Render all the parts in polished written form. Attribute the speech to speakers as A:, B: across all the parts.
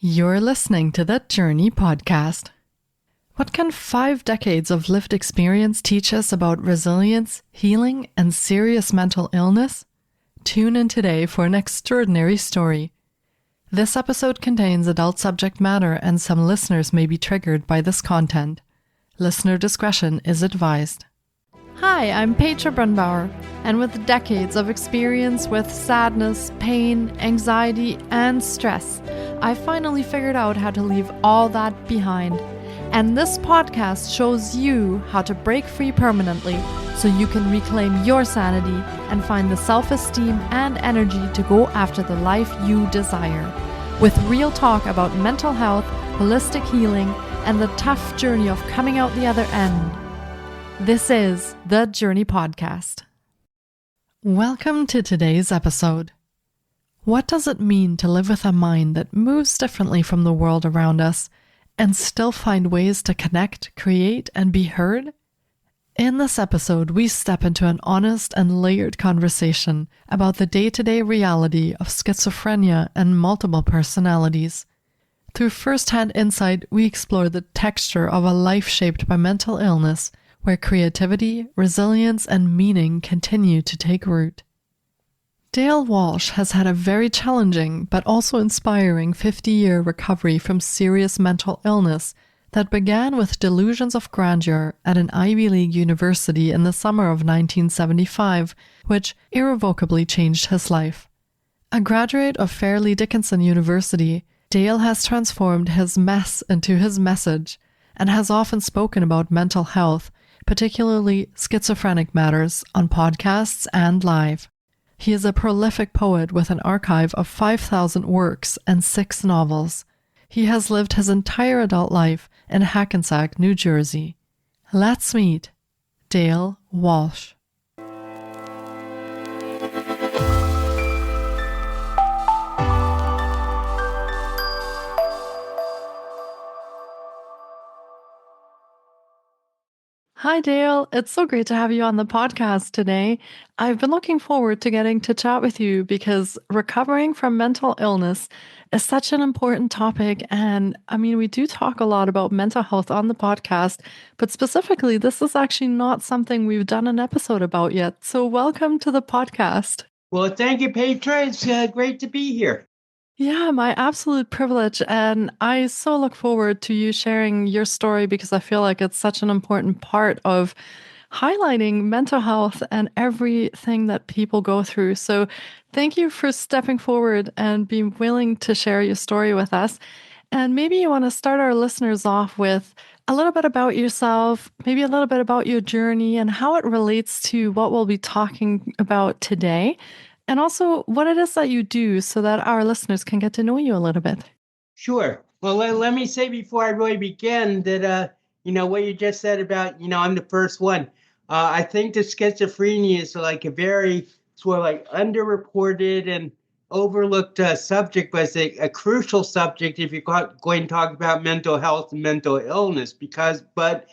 A: You're listening to the Jōrni Podcast. What can 5 decades of lived experience teach us about resilience, healing, and serious mental illness? Tune in today for an extraordinary story. This episode contains adult subject matter and some listeners may be triggered by this content. Listener discretion is advised. Hi, I'm Petra Brunbauer, and with decades of experience with sadness, pain, anxiety, and stress, I finally figured out how to leave all that behind. And this podcast shows you how to break free permanently so you can reclaim your sanity and find the self-esteem and energy to go after the life you desire. With real talk about mental health, holistic healing, and the tough journey of coming out the other end. This is the Jōrni Podcast. Welcome to today's episode. What does it mean to live with a mind that moves differently from the world around us and still find ways to connect, create, and be heard? In this episode, we step into an honest and layered conversation about the day-to-day reality of schizophrenia and multiple personalities. Through first-hand insight, we explore the texture of a life shaped by mental illness, where creativity, resilience, and meaning continue to take root. Dale Walsh has had a very challenging but also inspiring 50-year recovery from serious mental illness that began with delusions of grandeur at an Ivy League university in the summer of 1975, which irrevocably changed his life. A graduate of Fairleigh Dickinson University, Dale has transformed his mess into his message and has often spoken about mental health, particularly schizophrenic matters, on podcasts and live. He is a prolific poet with an archive of 5,000 works and 6 novels. He has lived his entire adult life in Hackensack, New Jersey. Let's meet Dale Walsh. Hi, Dale. It's so great to have you on the podcast today. I've been looking forward to getting to chat with you because recovering from mental illness is such an important topic. And we do talk a lot about mental health on the podcast, but specifically, this is actually not something we've done an episode about yet. So welcome to the podcast.
B: Well, thank you, Petra. It's great to be here.
A: Yeah, my absolute privilege. And I so look forward to you sharing your story because I feel like it's such an important part of highlighting mental health and everything that people go through. So thank you for stepping forward and being willing to share your story with us. And maybe you want to start our listeners off with a little bit about yourself, maybe a little bit about your journey and how it relates to what we'll be talking about today. And also what it is that you do so that our listeners can get to know you a little bit.
B: Sure. Well, let me say before I really begin that, what you just said about, I'm the first one. I think that schizophrenia is like a very sort of like underreported and overlooked subject, but it's a crucial subject if you're going to talk about mental health and mental illness but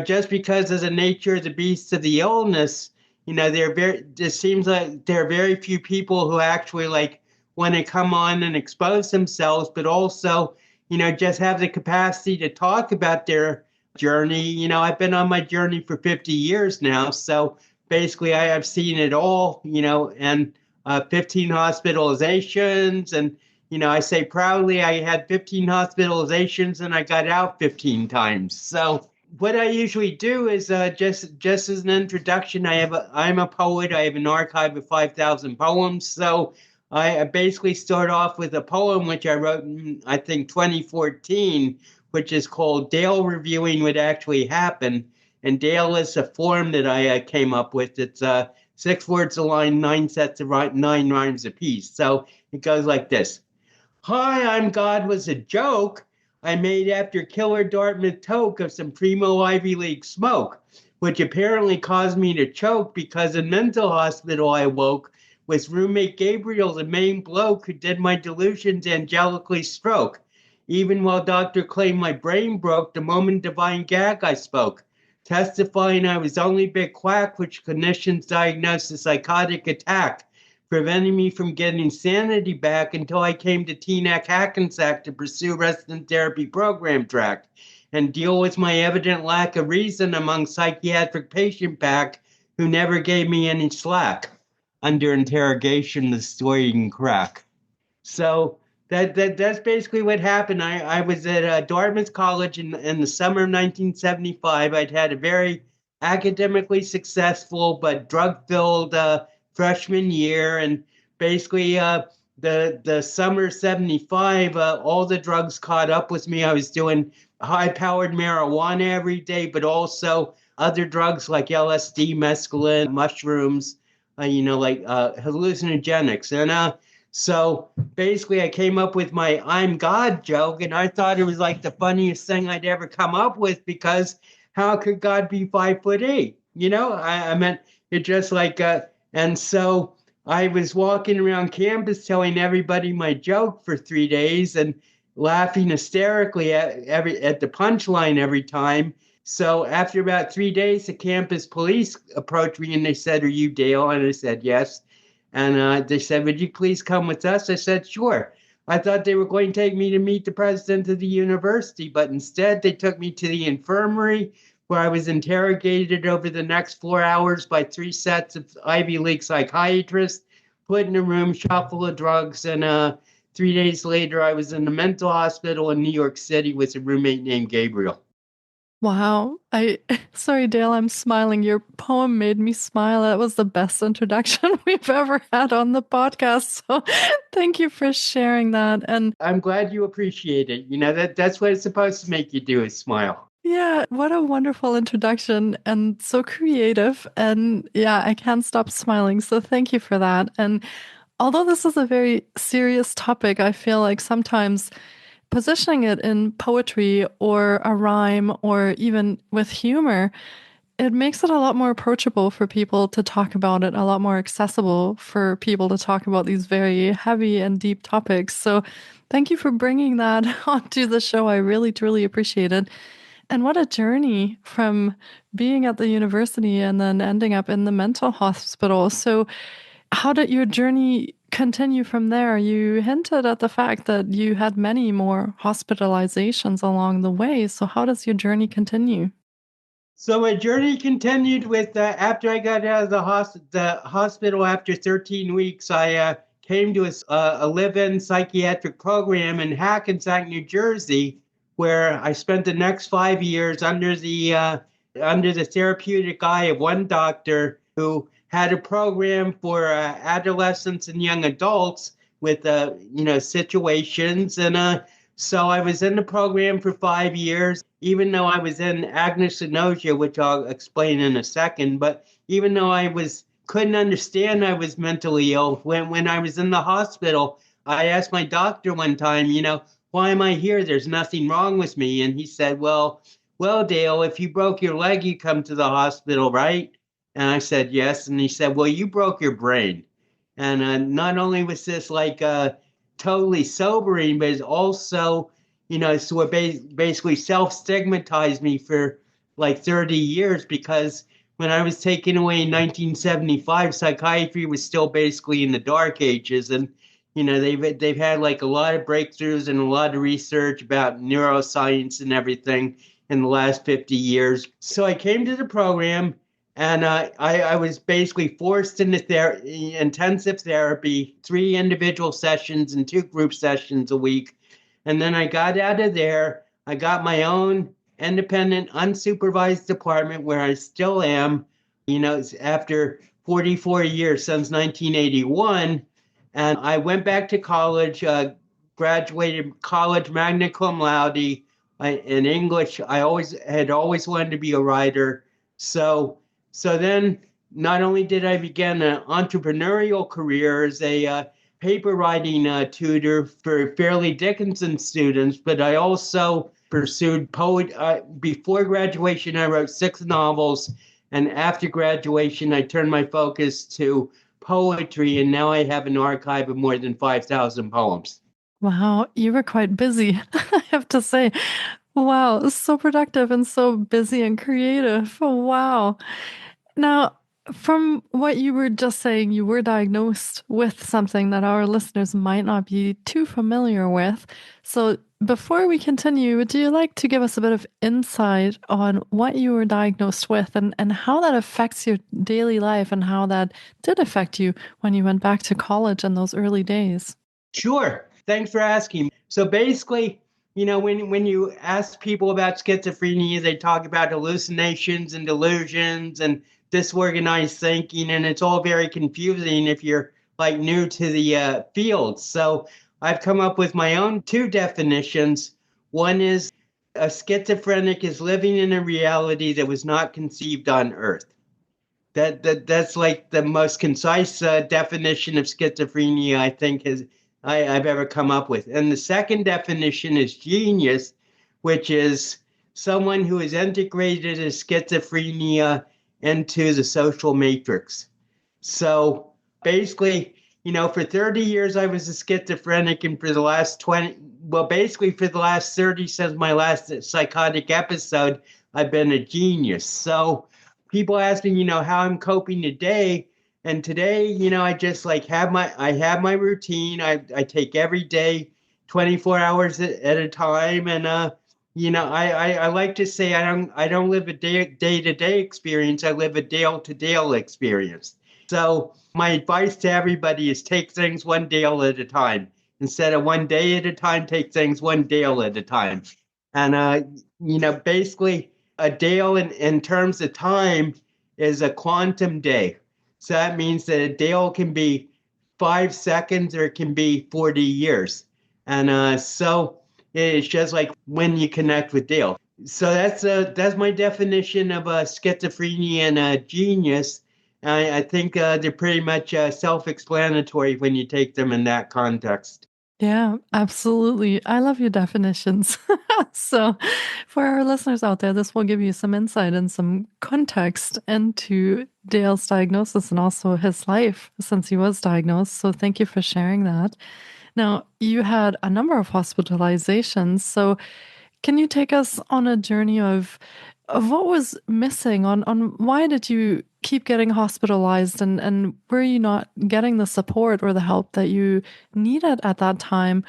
B: just because of the nature of the beast of the illness, it seems like there are very few people who actually want to come on and expose themselves, but also, just have the capacity to talk about their journey. I've been on my journey for 50 years now. So basically I have seen it all, and 15 hospitalizations. And, I say proudly I had 15 hospitalizations and I got out 15 times. So what I usually do is just as an introduction, I'm a poet. I have an archive of 5,000 poems. So I basically start off with a poem which I wrote in, I think, 2014, which is called Dale Reviewing What Actually Happened. And Dale is a form that I came up with. It's 6 words a line, 9 sets of 9 rhymes apiece. So it goes like this. Hi, I'm God was a joke I made after Killer Dartmouth toke of some primo Ivy League smoke, which apparently caused me to choke because in mental hospital I woke with roommate Gabriel, the main bloke who did my delusions angelically stroke. Even while doctor claimed my brain broke, the moment divine gag I spoke, testifying I was only bit quack, which clinicians diagnosed a psychotic attack. preventing me from getting sanity back until I came to Teaneck Hackensack to pursue resident therapy program track and deal with my evident lack of reason among psychiatric patient pack who never gave me any slack. Under interrogation, the story can crack. So that's basically what happened. I was at Dartmouth College in the summer of 1975. I'd had a very academically successful but drug-filled freshman year, and basically the summer of 75, all the drugs caught up with me. I was doing high-powered marijuana every day, but also other drugs like LSD, mescaline, mushrooms, like hallucinogenics. And so basically I came up with my I'm God joke, and I thought it was like the funniest thing I'd ever come up with, because how could God be 5'8"? I meant it just like, and so I was walking around campus telling everybody my joke for 3 days and laughing hysterically at the punchline every time. So after about 3 days, the campus police approached me and they said, "Are you Dale?" And I said, "Yes." And they said, "Would you please come with us?" I said, "Sure." I thought they were going to take me to meet the president of the university, but instead they took me to the infirmary, where I was interrogated over the next 4 hours by 3 sets of Ivy League psychiatrists, put in a room, shot full of drugs, and 3 days later I was in a mental hospital in New York City with a roommate named Gabriel.
A: Wow. Sorry, Dale, I'm smiling. Your poem made me smile. That was the best introduction we've ever had on the podcast. So thank you for sharing that. And
B: I'm glad you appreciate it. That's what it's supposed to make you do, is smile.
A: yeah, what a wonderful introduction and so creative. And yeah, I can't stop smiling. So thank you for that. And although this is a very serious topic, I feel like sometimes positioning it in poetry or a rhyme or even with humor, it makes it a lot more approachable for people to talk about it, a lot more accessible for people to talk about these very heavy and deep topics. So thank you for bringing that onto the show. I really, truly appreciate it. And what a journey from being at the university and then ending up in the mental hospital. So how did your journey continue from there? You hinted at the fact that you had many more hospitalizations along the way. So how does your journey continue?
B: So my journey continued with after I got out of the hospital after 13 weeks, I came to a live-in psychiatric program in Hackensack, New Jersey, where I spent the next 5 years under the therapeutic eye of one doctor who had a program for adolescents and young adults with situations. And so I was in the program for 5 years, even though I was in agnosia, which I'll explain in a second. But even though couldn't understand I was mentally ill, when I was in the hospital, I asked my doctor one time, "Why am I here? There's nothing wrong with me." And he said, well, Dale, if you broke your leg, you come to the hospital, right? And I said, "Yes." And he said, "Well, you broke your brain." And not only was this like totally sobering, but it's also, sort of basically self-stigmatized me for like 30 years, because when I was taken away in 1975, psychiatry was still basically in the dark ages. And, they've had like a lot of breakthroughs and a lot of research about neuroscience and everything in the last 50 years. So I came to the program, and I was basically forced into intensive therapy, 3 individual sessions and 2 group sessions a week. And then I got out of there. I got my own independent, unsupervised department where I still am, after 44 years, since 1981. And I went back to college, graduated college magna cum laude in English. I had always wanted to be a writer. So then not only did I begin an entrepreneurial career as a paper writing tutor for Fairleigh Dickinson students, but I also pursued before graduation, I wrote 6 novels. And after graduation, I turned my focus to poetry. And now I have an archive of more than 5,000 poems.
A: Wow, you were quite busy, I have to say. Wow, so productive and so busy and creative. Wow. Now, From what you were just saying, you were diagnosed with something that our listeners might not be too familiar with. So, before we continue, would you like to give us a bit of insight on what you were diagnosed with and how that affects your daily life and how that did affect you when you went back to college in those early days?
B: Sure. Thanks for asking. So basically, when you ask people about schizophrenia, they talk about hallucinations and delusions and disorganized thinking, and it's all very confusing if you're like new to the field. So I've come up with my own two definitions. One is a schizophrenic is living in a reality that was not conceived on Earth. That's like the most concise definition of schizophrenia I think I've ever come up with. And the second definition is genius, which is someone who has integrated a schizophrenia into the social matrix. So basically, for 30 years I was a schizophrenic, and for the last 20, well, basically for the last 30 since my last psychotic episode, I've been a genius. So people ask me, how I'm coping today. And today, I just like have my routine. I take every day, 24 hours at a time. And, I like to say I don't live a day-to-day experience. I live a dale-to-dale experience. So my advice to everybody is take things one dale at a time. Instead of one day at a time, take things one dale at a time. And, basically a dale in terms of time is a quantum day. So that means that a dale can be 5 seconds or it can be 40 years. And so it's just like when you connect with Dale. So that's my definition of schizophrenia and genius. I think they're pretty much self-explanatory when you take them in that context.
A: Yeah, absolutely. I love your definitions. So, for our listeners out there, this will give you some insight and some context into Dale's diagnosis and also his life since he was diagnosed. So, thank you for sharing that. Now, you had a number of hospitalizations. So, can you take us on a journey of what was missing on why did you keep getting hospitalized and were you not getting the support or the help that you needed at that time?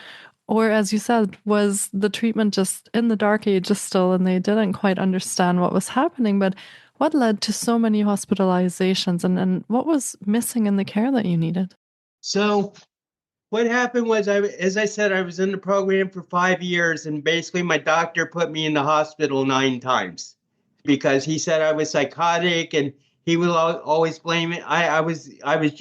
A: Or as you said, was the treatment just in the dark ages still and they didn't quite understand what was happening? But what led to so many hospitalizations and what was missing in the care that you needed?
B: So what happened was, as I said, I was in the program for 5 years, and basically my doctor put me in the hospital 9 times because he said I was psychotic, and he would always blame it. I was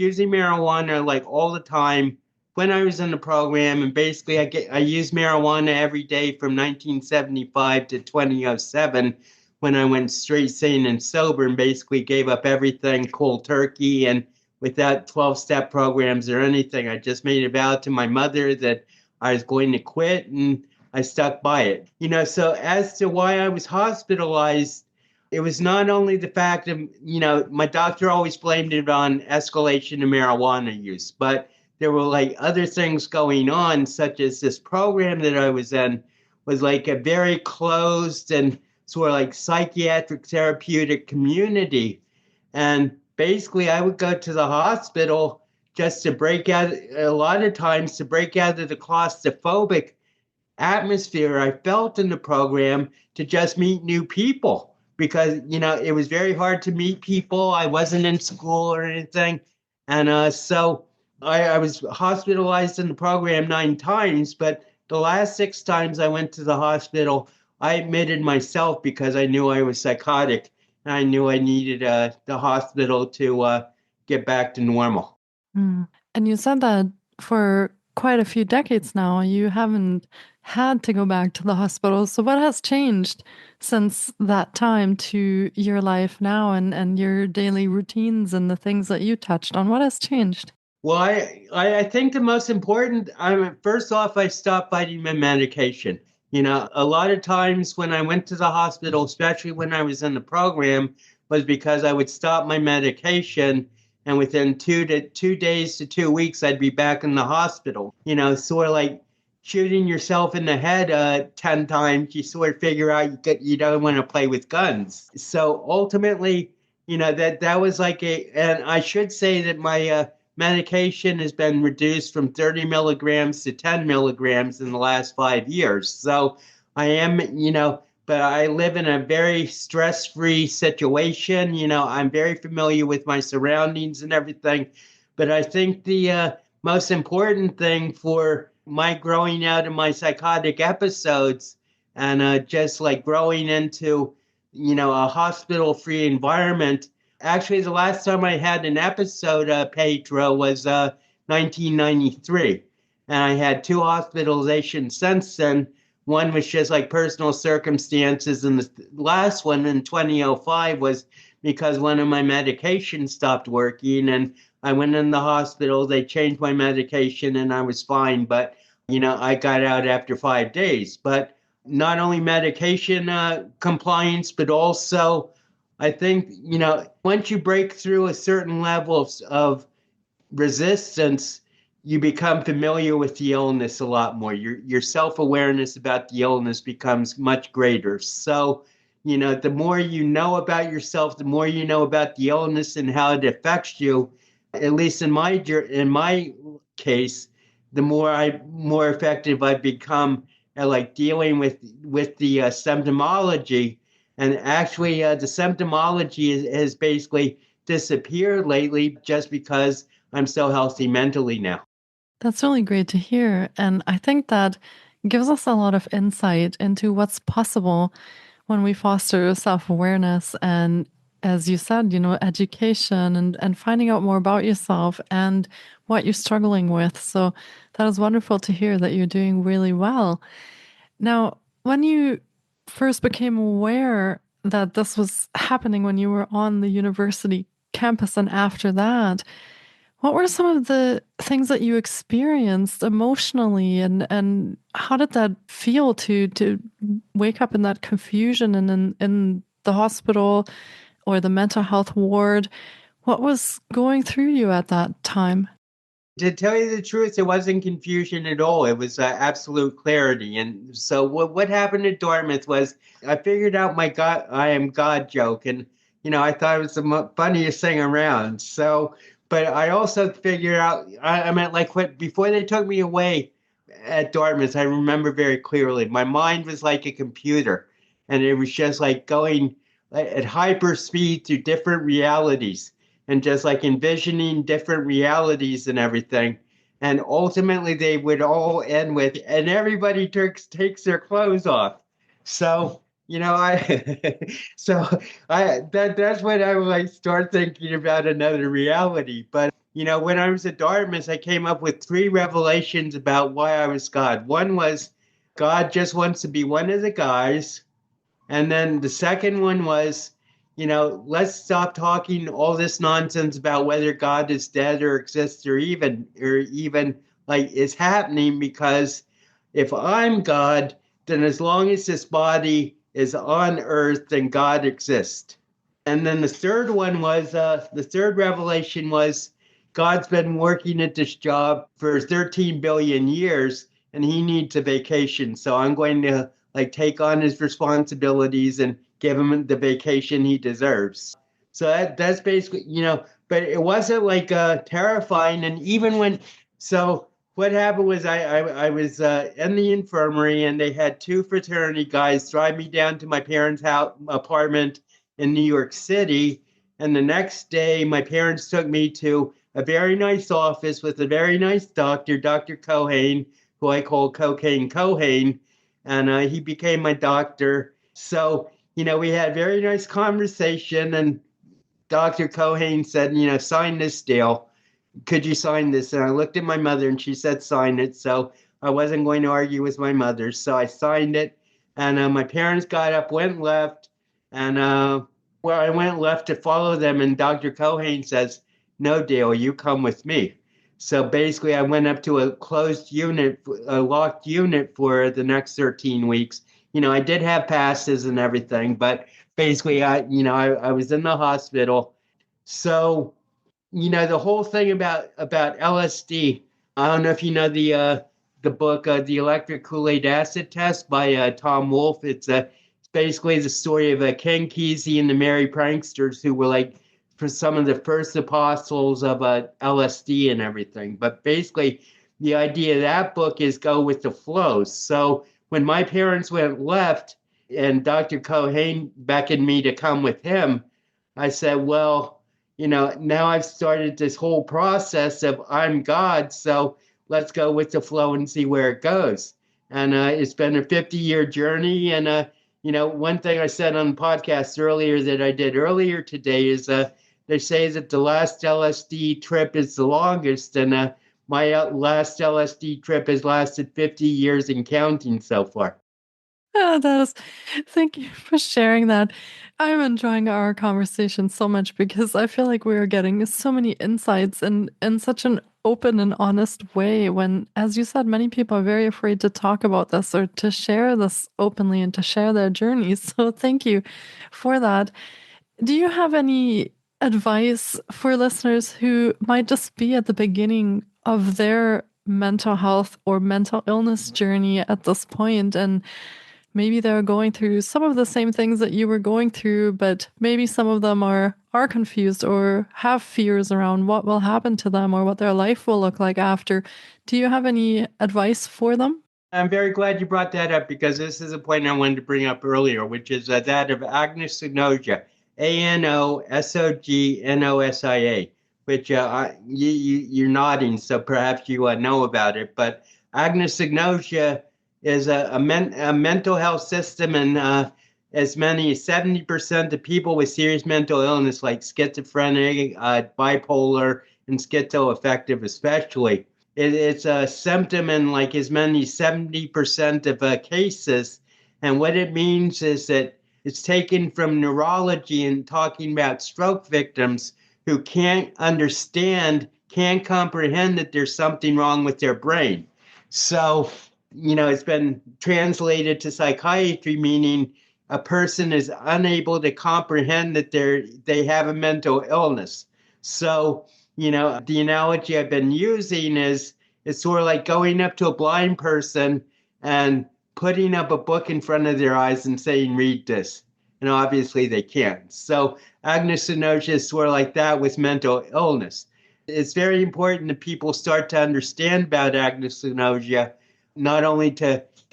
B: using marijuana like all the time when I was in the program, and basically I used marijuana every day from 1975 to 2007 when I went straight sane and sober, and basically gave up everything cold turkey and without 12-step programs or anything. I just made a vow to my mother that I was going to quit, and I stuck by it. So as to why I was hospitalized, it was not only the fact of, my doctor always blamed it on escalation of marijuana use, but there were like other things going on, such as this program that I was in was like a very closed and sort of like psychiatric therapeutic community. And basically, I would go to the hospital just to break out, a lot of times to break out of the claustrophobic atmosphere I felt in the program to just meet new people because, it was very hard to meet people. I wasn't in school or anything. And so I was hospitalized in the program 9 times, but the last 6 times I went to the hospital, I admitted myself because I knew I was psychotic. I knew I needed the hospital to get back to normal.
A: Mm. And you said that for quite a few decades now, you haven't had to go back to the hospital. So what has changed since that time to your life now and your daily routines and the things that you touched on? What has changed?
B: Well, I think the most important, first off, I stopped fighting my medication. A lot of times when I went to the hospital, especially when I was in the program, was because I would stop my medication, and within 2 days to 2 weeks, I'd be back in the hospital. Sort of like shooting yourself in the head 10 times, you sort of figure out you don't want to play with guns. So ultimately, that was like and I should say that my medication has been reduced from 30 milligrams to 10 milligrams in the last 5 years. So I am, but I live in a very stress-free situation. I'm very familiar with my surroundings and everything. But I think the most important thing for my growing out of my psychotic episodes and just like growing into, a hospital-free environment. Actually, the last time I had an episode, Pedro, was 1993. And I had two hospitalizations since then. One was just like personal circumstances, and the last one in 2005 was because one of my medications stopped working, and I went in the hospital. They changed my medication, and I was fine. But I got out after 5 days. But not only medication compliance, but also I think once you break through a certain level of resistance, you become familiar with the illness a lot more. Your self-awareness about the illness becomes much greater. So, the more you know about yourself, the more you know about the illness and how it affects you. At least in my case, the more effective I've become at like dealing with the symptomology. And actually, the symptomology has basically disappeared lately just because I'm so healthy mentally now.
A: That's really great to hear. And I think that gives us a lot of insight into what's possible when we foster self-awareness and, as you said, education and finding out more about yourself and what you're struggling with. So that is wonderful to hear that you're doing really well. Now, when you first became aware that this was happening when you were on the university campus and after that, what were some of the things that you experienced emotionally, and how did that feel to wake up in that confusion and in the hospital or the mental health ward? What was going through you at that time?
B: To tell you the truth, it wasn't confusion at all. It was absolute clarity. And so what happened at Dartmouth was I figured out my God, I am God joke. And, I thought it was the funniest thing around. So, but I also figured out, I meant before they took me away at Dartmouth, I remember very clearly, my mind was like a computer. And it was just like going at hyper speed through different realities, and just like envisioning different realities and everything. And ultimately they would all end with, and everybody takes their clothes off. So, that's when I would like start thinking about another reality. But, when I was at Dartmouth, I came up with 3 revelations about why I was God. One was God just wants to be one of the guys. And then the second one was, let's stop talking all this nonsense about whether God is dead or exists or even like is happening, because if I'm God, then as long as this body is on earth, then God exists. And then the third one was, the third revelation was God's been working at this job for 13 billion years and he needs a vacation. So I'm going to like take on his responsibilities and give him the vacation he deserves. So that's basically, but it wasn't like terrifying. And even so what happened was I was in the infirmary, and they had 2 fraternity guys drive me down to my parents' apartment in New York City. And the next day, my parents took me to a very nice office with a very nice doctor, Dr. Cohane, who I call Cocaine Cohane. And he became my doctor. So, we had very nice conversation, and Dr. Cohane said, sign this, Dale. Could you sign this? And I looked at my mother, and she said, sign it. So I wasn't going to argue with my mother. So I signed it, and my parents got up, went left, and I went left to follow them. And Dr. Cohane says, no, Dale, you come with me. So basically, I went up to a closed unit, a locked unit for the next 13 weeks. I did have passes and everything, but basically, I was in the hospital. So, the whole thing about LSD, I don't know if you know the book, The Electric Kool-Aid Acid Test by Tom Wolfe. It's basically the story of Ken Kesey and the Merry Pranksters, who were like for some of the first apostles of LSD and everything. But basically, the idea of that book is go with the flow. So when my parents went left and Dr. Cohane beckoned me to come with him, I said, well, now I've started this whole process of I'm God, so let's go with the flow and see where it goes. And it's been a 50-year journey. And, one thing I said on the podcast earlier that I did earlier today is they say that the last LSD trip is the longest. And my last LSD trip has lasted 50 years and counting so far.
A: Thank you for sharing that. I'm enjoying our conversation so much because I feel like we're getting so many insights in such an open and honest way when, as you said, many people are very afraid to talk about this or to share this openly and to share their journeys. So thank you for that. Do you have any advice for listeners who might just be at the beginning of their mental health or mental illness journey at this point, and maybe they're going through some of the same things that you were going through, but maybe some of them are confused or have fears around what will happen to them or what their life will look like after? Do you have any advice for them?
B: I'm very glad you brought that up because this is a point I wanted to bring up earlier, which is that of agnosognosia, ANOSOGNOSIA, which you're nodding, so perhaps you know about it. But agnosognosia is a mental health system, and as many as 70% of people with serious mental illness, like schizophrenia, bipolar, and schizoaffective especially, it's a symptom in like as many as 70% of cases. And what it means is that it's taken from neurology and talking about stroke victims who can't comprehend that there's something wrong with their brain. So, it's been translated to psychiatry, meaning a person is unable to comprehend that they have a mental illness. So, the analogy I've been using is it's sort of like going up to a blind person and putting up a book in front of their eyes and saying, read this. And obviously they can't. So agnosognosia is sort of like that with mental illness. It's very important that people start to understand about agnosognosia, not only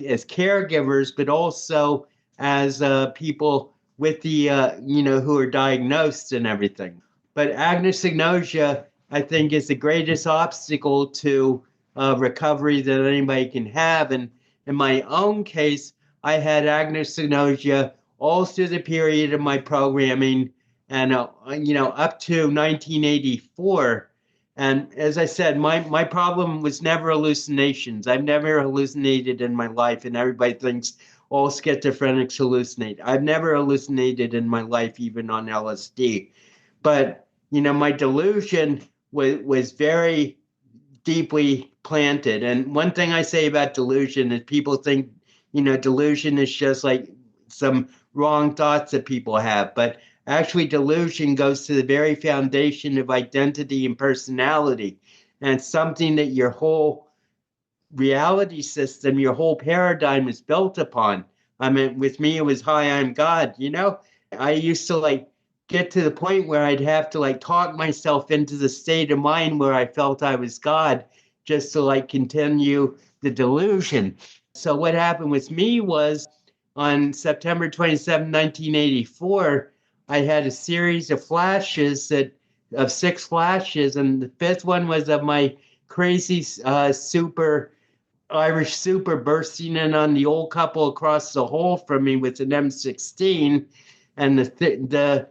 B: as caregivers, but also as people with the, who are diagnosed and everything. But agnosognosia, I think, is the greatest obstacle to recovery that anybody can have. And in my own case, I had agnosognosia all through the period of my programming and, up to 1984. And as I said, my problem was never hallucinations. I've never hallucinated in my life, and everybody thinks all schizophrenics hallucinate. I've never hallucinated in my life, even on LSD. But, my delusion was very deeply planted. And one thing I say about delusion is people think, delusion is just like some wrong thoughts that people have. But actually, delusion goes to the very foundation of identity and personality. And it's something that your whole reality system, your whole paradigm is built upon. I mean, with me, it was, hi, I'm God. I used to get to the point where I'd have to talk myself into the state of mind where I felt I was God just to continue the delusion. So what happened with me was on September 27, 1984, I had a series of flashes of 6 flashes. And the 5th one was of my crazy Irish super bursting in on the old couple across the hall from me with an M16. And the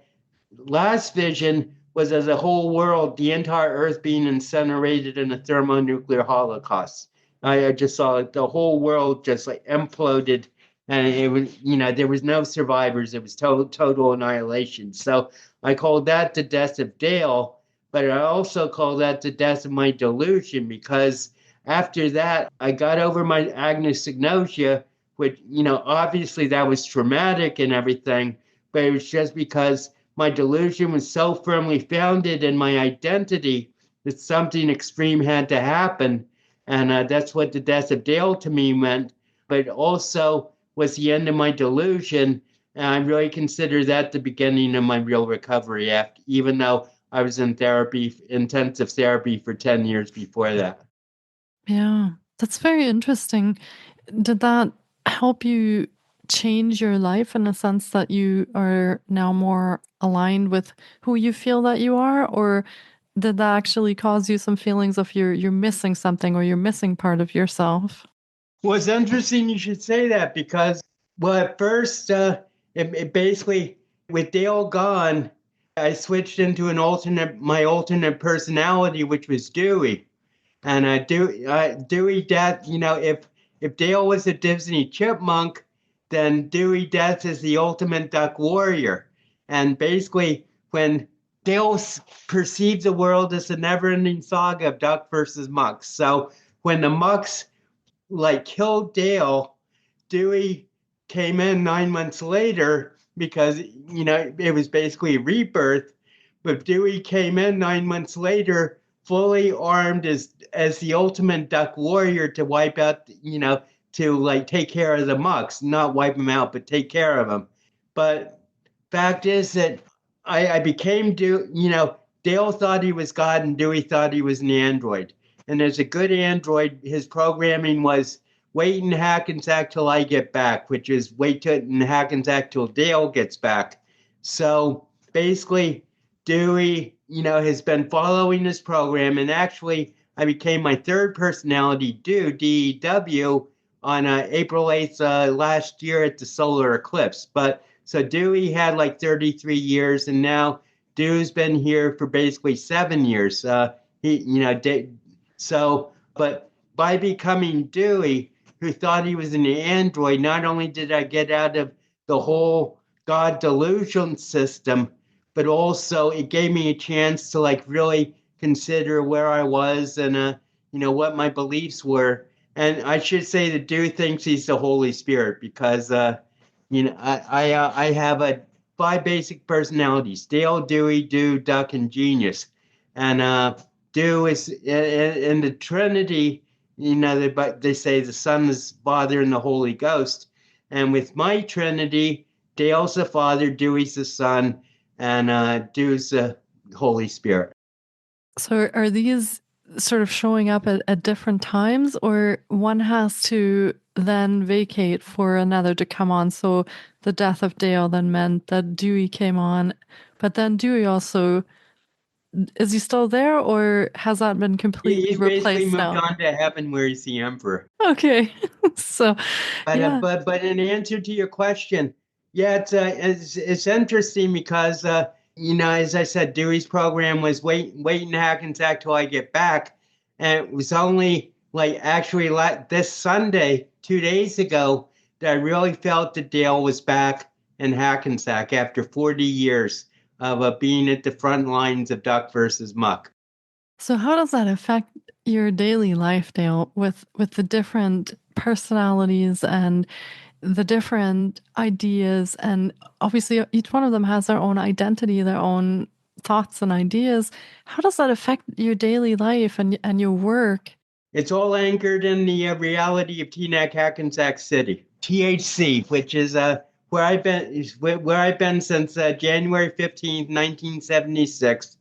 B: last vision was as a whole world, the entire earth being incinerated in a thermonuclear holocaust. I just saw the whole world just imploded, and it was, there was no survivors. It was total annihilation. So I called that the death of Dale, but I also call that the death of my delusion, because after that, I got over my agnosognosia, which, obviously that was traumatic and everything, but it was just because my delusion was so firmly founded in my identity that something extreme had to happen. And that's what the death of Dale to me meant. But also was the end of my delusion, And I really consider that the beginning of my real recovery, after, even though I was in therapy, intensive therapy for 10 years before that.
A: Yeah, that's very interesting. Did that help you change your life in a sense that you are now more aligned with who you feel that you are? Or did that actually cause you some feelings of you're missing something or you're missing part of yourself?
B: Well, it's interesting you should say that because, well, at first, it basically, with Dale gone, I switched into my alternate personality, which was Dewey. And Dewey Death, if Dale was a Disney chipmunk, then Dewey Death is the ultimate duck warrior. And basically, when Dale perceives the world as a never-ending saga of duck versus mucks. So when the mucks killed Dale, Dewey came in 9 months later because it was basically a rebirth. But Dewey came in 9 months later, fully armed as the ultimate duck warrior to wipe out, to take care of the mucks, not wipe them out, but take care of them. But fact is that I became Dale thought he was God and Dewey thought he was an android. And as a good android, his programming was wait in Hackensack till I get back, which is wait in Hackensack till Dale gets back. So basically, Dewey, has been following this program. And actually, I became my third personality, DEW, on April 8th last year at the solar eclipse. But so Dewey had 33 years, and now Dewey's been here for basically 7 years. But by becoming Dewey, who thought he was an android, not only did I get out of the whole God delusion system, but also it gave me a chance to really consider where I was and what my beliefs were. And I should say that Dewey thinks he's the Holy Spirit because I have 5 basic personalities: Dale, Dewey, Dew, Duck, and Genius. And Dew is in the Trinity. They say the Son is Father and the Holy Ghost. And with my Trinity, Dale's the Father, Dewey's the Son, and Dew's the Holy Spirit.
A: So are these sort of showing up at different times, or one has to then vacate for another to come on? So the death of Dale then meant that Dewey came on, but then Dewey also, is he still there, or has that been completely
B: He's
A: replaced
B: basically moved
A: now?
B: on to heaven where he's the emperor.
A: Okay. So,
B: But
A: yeah.
B: but in answer to your question, yeah, it's interesting because as I said, Dewey's program was wait in Hackensack till I get back, and it was only actually this Sunday, 2 days ago, that I really felt that Dale was back in Hackensack after 40 years of being at the front lines of duck versus muck.
A: So how does that affect your daily life, Dale, with the different personalities and the different ideas? And obviously each one of them has their own identity, their own thoughts and ideas. How does that affect your daily life and your work?
B: It's all anchored in the reality of Teaneck, Hackensack City, THC, which is where I've been since January 15th, 1976.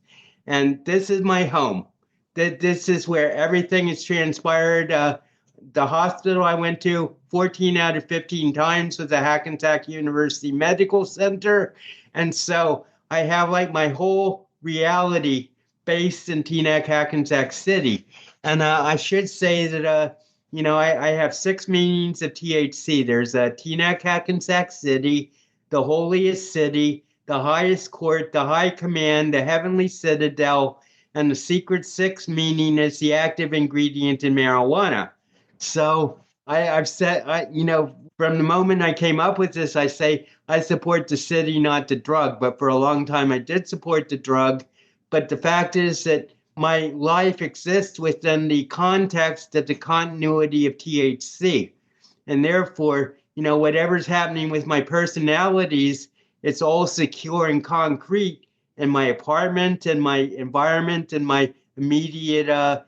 B: And this is my home. This is where everything has transpired. The hospital I went to 14 out of 15 times was the Hackensack University Medical Center. And so I have my whole reality based in Teaneck, Hackensack City. And I should say that, I have 6 meanings of THC. There's Teaneck, Hackensack City, the holiest city, the highest court, the high command, the heavenly citadel, and the secret 6th meaning is the active ingredient in marijuana. So I've said, from the moment I came up with this, I say I support the city, not the drug. But for a long time, I did support the drug. But the fact is that my life exists within the context of the continuity of THC. And therefore, whatever's happening with my personalities, it's all secure and concrete in my apartment and my environment and my immediate,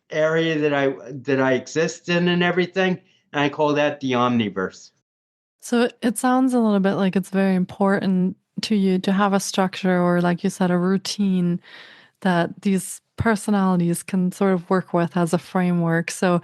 B: area that I exist in and everything. And I call that the omniverse.
A: So it sounds a little bit like it's very important to you to have a structure or, like you said, a routine that these personalities can sort of work with as a framework. So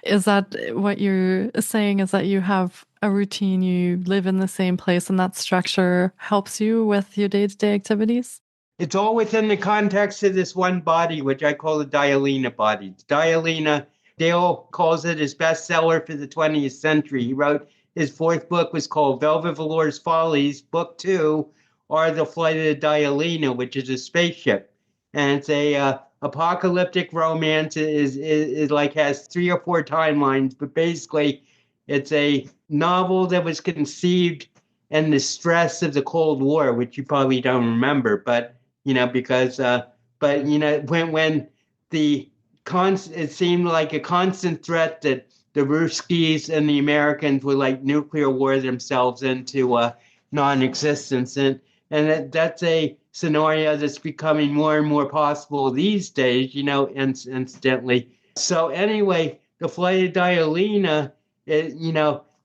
A: is that what you're saying, is that you have a routine, you live in the same place, and that structure helps you with your day-to-day activities?
B: It's all within the context of this one body, which I call the Dialina body. Dialina, Dale calls it his bestseller for the 20th century. He wrote his fourth book was called Velvet Velour's Follies. Book two are The Flight of the Dialina, which is a spaceship. And it's a apocalyptic romance. It is like has 3 or 4 timelines, but basically it's a novel that was conceived in the stress of the Cold War, which you probably don't remember, but because when it seemed like a constant threat that the Ruskies and the Americans would like nuclear war themselves into non-existence, and that's a scenario that's becoming more and more possible these days, incidentally. So anyway, the Flight of Dialina,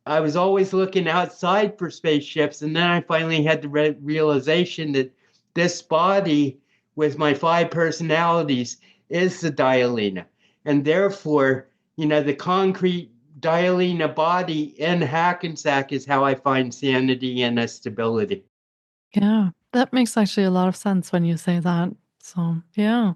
B: I was always looking outside for spaceships, and then I finally had the realization that this body with my 5 personalities is the Dialina. And therefore, the concrete Dialina body in Hackensack is how I find sanity and stability.
A: Yeah, that makes actually a lot of sense when you say that. So, yeah.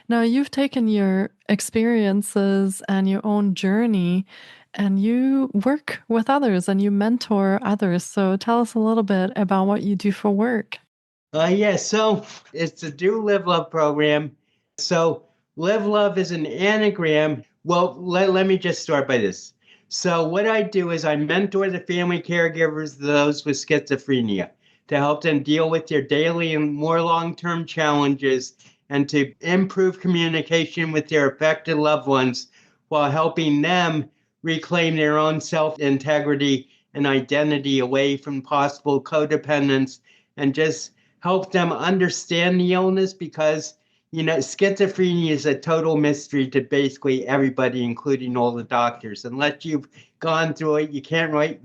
A: Now, you've taken your experiences and your own journey and you work with others and you mentor others. So, tell us a little bit about what you do for work.
B: So it's a Do Live Love program. So Live Love is an anagram. Well, let me just start by this. So what I do is I mentor the family caregivers of those with schizophrenia to help them deal with their daily and more long-term challenges and to improve communication with their affected loved ones while helping them reclaim their own self-integrity and identity away from possible codependence and just help them understand the illness because, schizophrenia is a total mystery to basically everybody, including all the doctors. Unless you've gone through it, you can't write,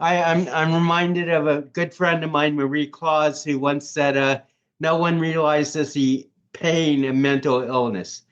B: I'm reminded of a good friend of mine, Marie Claus, who once said, no one realizes the pain of mental illness.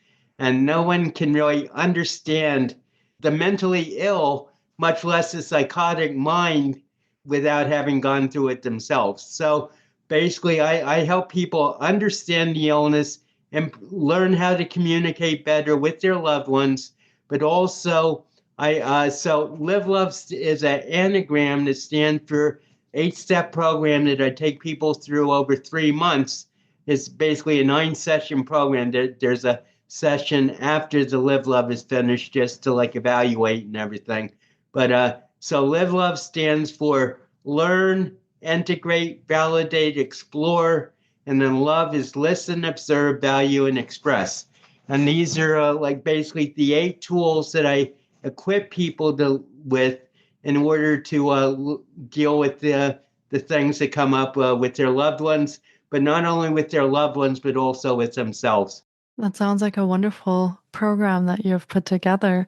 B: And no one can really understand the mentally ill, much less the psychotic mind, without having gone through it themselves. So basically, I help people understand the illness and learn how to communicate better with their loved ones. But also, so Live Love is an anagram that stands for 8-step program that I take people through over 3 months. It's basically a 9-session program. There's a session after the Live Love is finished just to evaluate and everything. But so Live Love stands for learn, integrate, validate, explore, and then love is listen, observe, value, and express. And these are basically the 8 tools that I equip people with in order to deal with the things that come up with their loved ones, but not only with their loved ones, but also with themselves.
A: That sounds like a wonderful program that you've put together.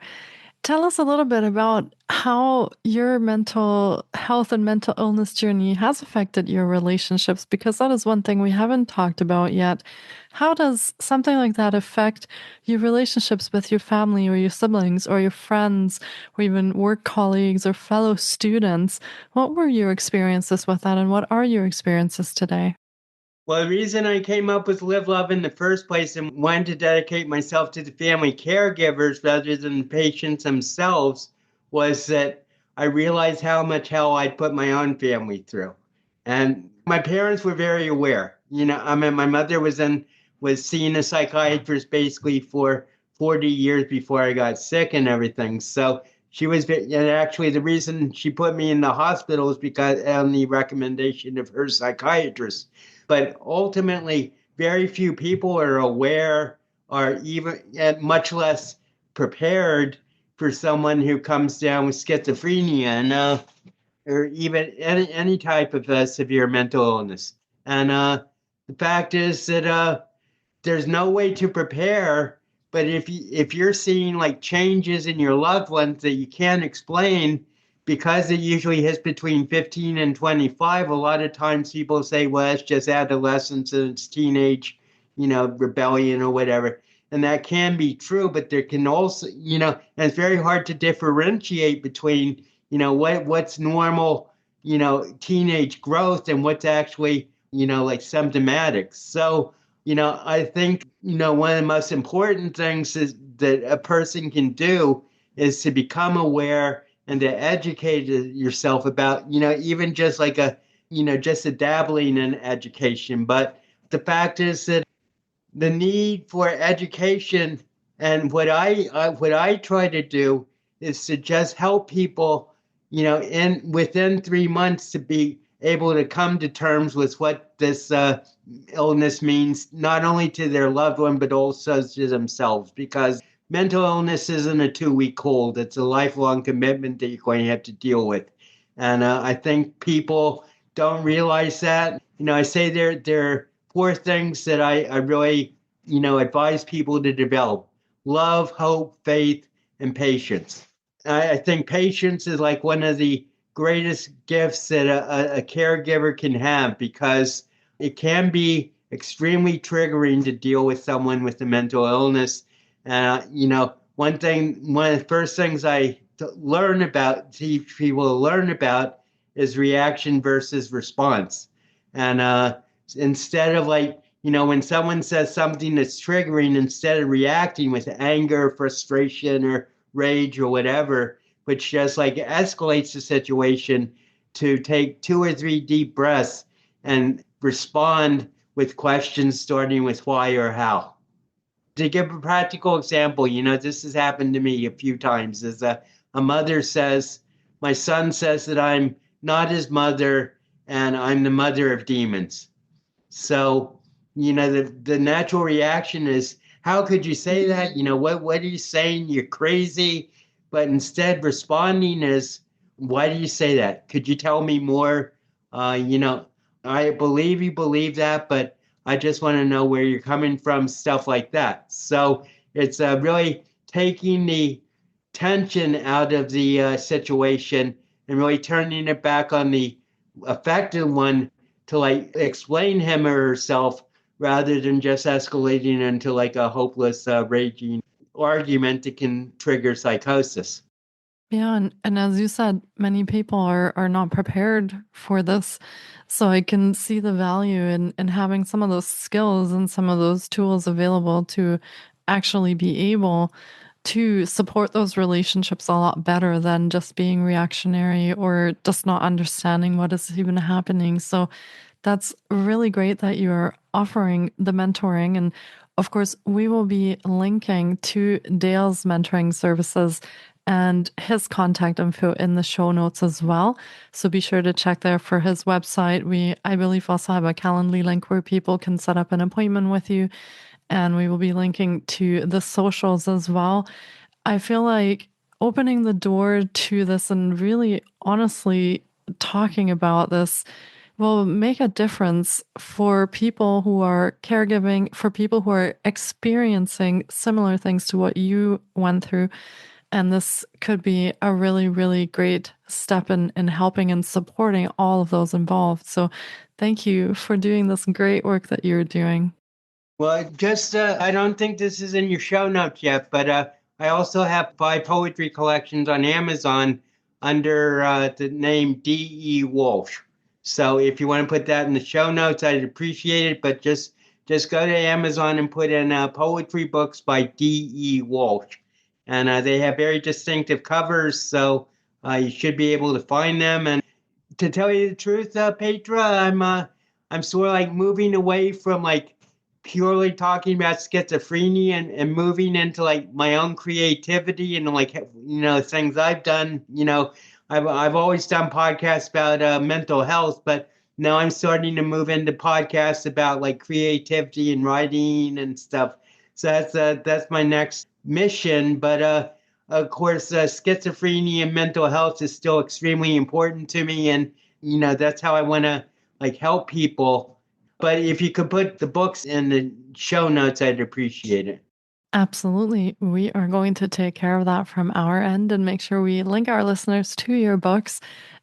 A: Tell us a little bit about how your mental health and mental illness journey has affected your relationships, because that is one thing we haven't talked about yet. How does something like that affect your relationships with your family or your siblings or your friends or even work colleagues or fellow students? What were your experiences with that, and what are your experiences today?
B: Well, the reason I came up with Live Love in the first place and wanted to dedicate myself to the family caregivers rather than the patients themselves was that I realized how much hell I'd put my own family through. And my parents were very aware. My mother was seeing a psychiatrist basically for 40 years before I got sick and everything. So and actually the reason she put me in the hospital is because on the recommendation of her psychiatrist. But ultimately, very few people are aware or even much less prepared for someone who comes down with schizophrenia or even any type of severe mental illness. And the fact is that there's no way to prepare. But if you're seeing changes in your loved ones that you can't explain, because it usually hits between 15 and 25, a lot of times people say, well, it's just adolescence and it's teenage, rebellion or whatever. And that can be true, but there can also, and it's very hard to differentiate between, what's normal, teenage growth and what's actually, like symptomatic. So, I think, one of the most important things is that a person can do is to become aware and to educate yourself about, even just like just a dabbling in education. But the fact is that the need for education and what I try to do is to just help people, within 3 months to be able to come to terms with what this illness means, not only to their loved one, but also to themselves, because mental illness isn't a 2-week cold. It's a lifelong commitment that you're going to have to deal with. And I think people don't realize that. I say there are 4 things that I really, advise people to develop: love, hope, faith, and patience. I think patience is like one of the greatest gifts that a caregiver can have, because it can be extremely triggering to deal with someone with a mental illness. One of the first things I teach people to learn about is reaction versus response. And instead of when someone says something that's triggering, instead of reacting with anger, frustration, or rage or whatever, which just escalates the situation, to take 2 or 3 deep breaths and respond with questions starting with why or how. To give a practical example, this has happened to me a few times. As a mother says, my son says that I'm not his mother and I'm the mother of demons. So, the natural reaction is, how could you say that? What are you saying? You're crazy. But instead, responding is, why do you say that? Could you tell me more? I believe you believe that, but I just want to know where you're coming from, stuff like that. So it's really taking the tension out of the situation and really turning it back on the affected one to explain him or herself, rather than just escalating into a hopeless, raging argument that can trigger psychosis.
A: Yeah, and as you said, many people are not prepared for this. So I can see the value in having some of those skills and some of those tools available to actually be able to support those relationships a lot better than just being reactionary or just not understanding what is even happening. So that's really great that you're offering the mentoring. And of course, we will be linking to Dale's mentoring services and his contact info in the show notes as well. So be sure to check there for his website. We, I believe, also have a Calendly link where people can set up an appointment with you. And we will be linking to the socials as well. I feel like opening the door to this and really honestly talking about this will make a difference for people who are caregiving, for people who are experiencing similar things to what you went through. And this could be a really, really great step in helping and supporting all of those involved. So thank you for doing this great work that you're doing.
B: Well, just, I don't think this is in your show notes yet, but I also have 5 poetry collections on Amazon under the name D.E. Walsh. So if you want to put that in the show notes, I'd appreciate it. But just go to Amazon and put in poetry books by D.E. Walsh. And they have very distinctive covers, so you should be able to find them. And to tell you the truth, Petra, I'm sort of moving away from purely talking about schizophrenia and moving into my own creativity and things I've done. I've always done podcasts about mental health, but now I'm starting to move into podcasts about creativity and writing and stuff. So that's my next mission. But of course, schizophrenia and mental health is still extremely important to me, and that's how I want to help people. But if you could put the books in the show notes, I'd appreciate it.
A: Absolutely. We are going to take care of that from our end and make sure we link our listeners to your books.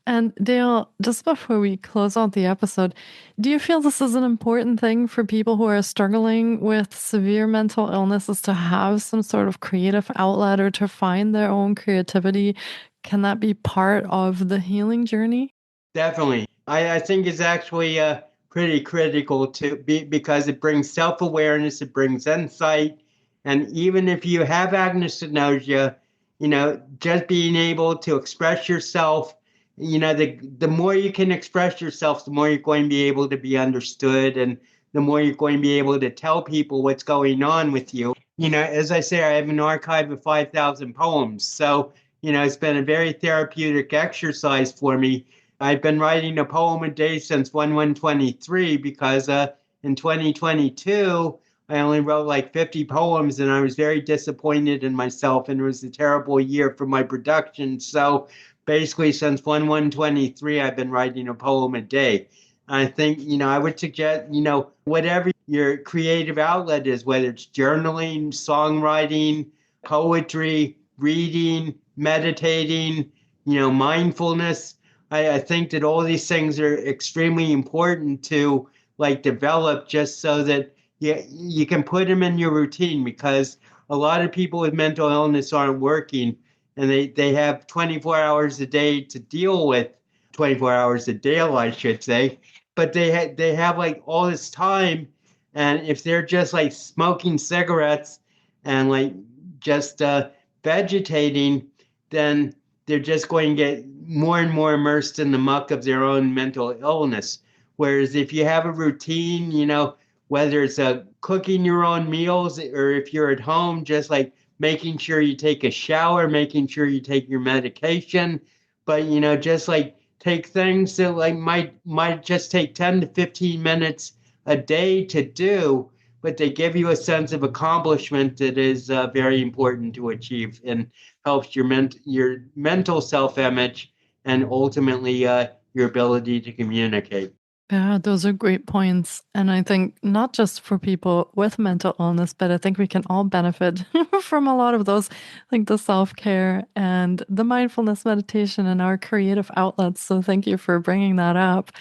A: And Dale, just before we close out the episode, do you feel this is an important thing for people who are struggling with severe mental illnesses to have some sort of creative outlet or to find their own creativity? Can that be part of the healing journey?
B: Definitely. I think it's actually pretty critical to be because it brings self-awareness, it brings insight. And even if you have agnosticia, just being able to express yourself, the more you can express yourself, the more you're going to be able to be understood and the more you're going to be able to tell people what's going on with you. As I say, I have an archive of 5,000 poems. So, it's been a very therapeutic exercise for me. I've been writing a poem a day since 1/1/23 because in 2022, I only wrote like 50 poems and I was very disappointed in myself and it was a terrible year for my production. So basically since 1/1/23, I've been writing a poem a day. I think, I would suggest, whatever your creative outlet is, whether it's journaling, songwriting, poetry, reading, meditating, mindfulness. I think that all these things are extremely important to like develop just so that you can put them in your routine because a lot of people with mental illness aren't working and they have 24 hours a day to deal with 24 hours a day, I should say, but they have like all this time. And if they're just like smoking cigarettes and like just vegetating, then they're just going to get more and more immersed in the muck of their own mental illness. Whereas if you have a routine, whether it's cooking your own meals or if you're at home, just like making sure you take a shower, making sure you take your medication, but just like take things that like might just take 10 to 15 minutes a day to do, but they give you a sense of accomplishment that is very important to achieve and helps your mental self-image and ultimately your ability to communicate.
A: Yeah, those are great points. And I think not just for people with mental illness, but I think we can all benefit from a lot of those, like the self-care and the mindfulness meditation and our creative outlets. So thank you for bringing that up.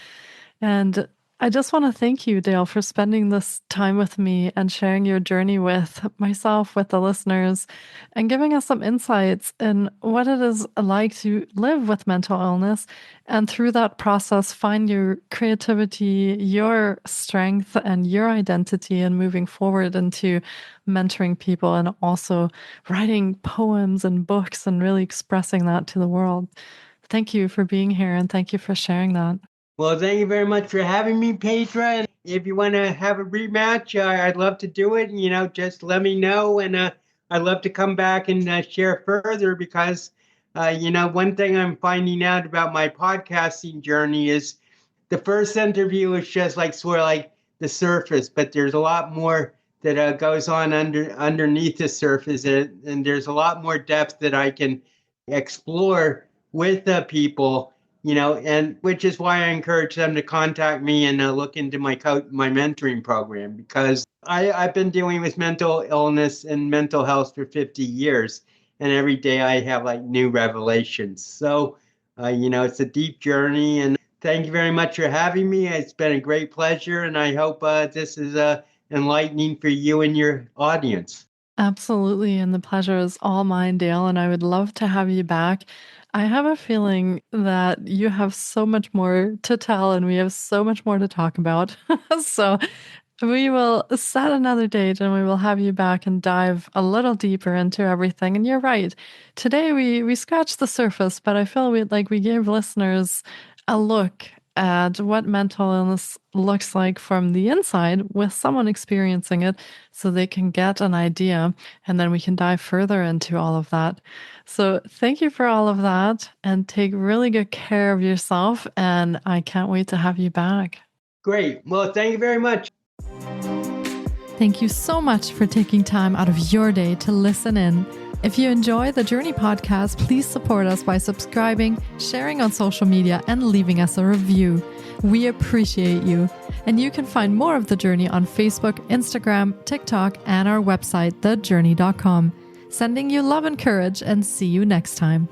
A: And I just want to thank you, Dale, for spending this time with me and sharing your journey with myself, with the listeners, and giving us some insights in what it is like to live with mental illness. And through that process, find your creativity, your strength, and your identity, and moving forward into mentoring people and also writing poems and books and really expressing that to the world. Thank you for being here and thank you for sharing that.
B: Well, thank you very much for having me, Petra. And if you want to have a rematch, I'd love to do it. Just let me know. And I'd love to come back and share further because, one thing I'm finding out about my podcasting journey is the first interview is just like sort of like the surface, but there's a lot more that goes on underneath the surface. And there's a lot more depth that I can explore with people. And which is why I encourage them to contact me and look into my mentoring program because I've been dealing with mental illness and mental health for 50 years. And every day I have like new revelations. So, it's a deep journey. And thank you very much for having me. It's been a great pleasure. And I hope this is enlightening for you and your audience.
A: Absolutely. And the pleasure is all mine, Dale. And I would love to have you back. I have a feeling that you have so much more to tell and we have so much more to talk about. So we will set another date and we will have you back and dive a little deeper into everything. And you're right. Today we scratched the surface, but I feel we gave listeners a look at what mental illness looks like from the inside with someone experiencing it so they can get an idea and then we can dive further into all of that. So thank you for all of that and take really good care of yourself. And I can't wait to have you back.
B: Great. Well, thank you very much.
A: Thank you so much for taking time out of your day to listen in. If you enjoy the Jōrni Podcast, please support us by subscribing, sharing on social media, and leaving us a review. We appreciate you. And you can find more of The Jōrni on Facebook, Instagram, TikTok, and our website, thejorni.com. Sending you love and courage, and see you next time.